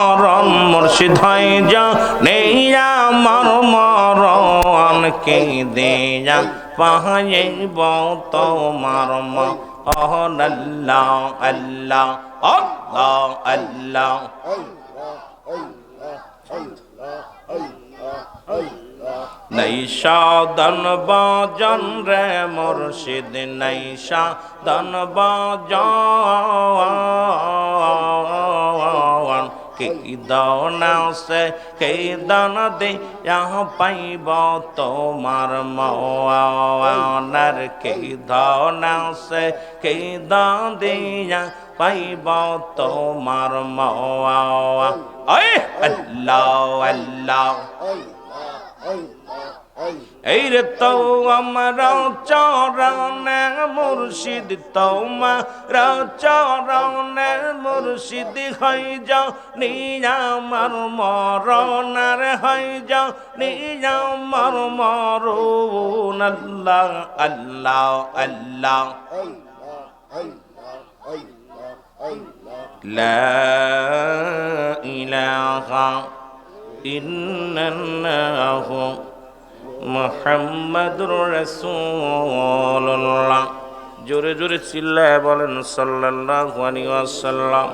মরণ মুর্শিদ হয়ে যা নেই আমার মরণ কে দেয়া পাহাইব তোমার মরণ আল্লাহ আল্লাহ আল্লাহ আল্লাহ নৈশা দন বাজন রে মুর্শিদ নৈশা দন বাজন কি দান সে কে দান দে পাইব তোমার মওয়ানার কে দান সে কে দান দিয়া পাইব তোমার মওয়া আল্লাহ আল্লাহ এই রে তো আমরা চরণে মুর্শিদ তোমার চরণে মুর্শিদ হই যাও নিয়া আমার মরণার হই যাও নিয়া আমার মরণ আল্লাহ আল্লাহ আল্লাহ লা ইলাহা ইল্লাল্লাহু মুহাম্মাদুর রাসূলুল্লাহ। জোরে জোরে চিল্লায় বলেন সাল্লাল্লাহু আলাইহি ওয়াসাল্লাম।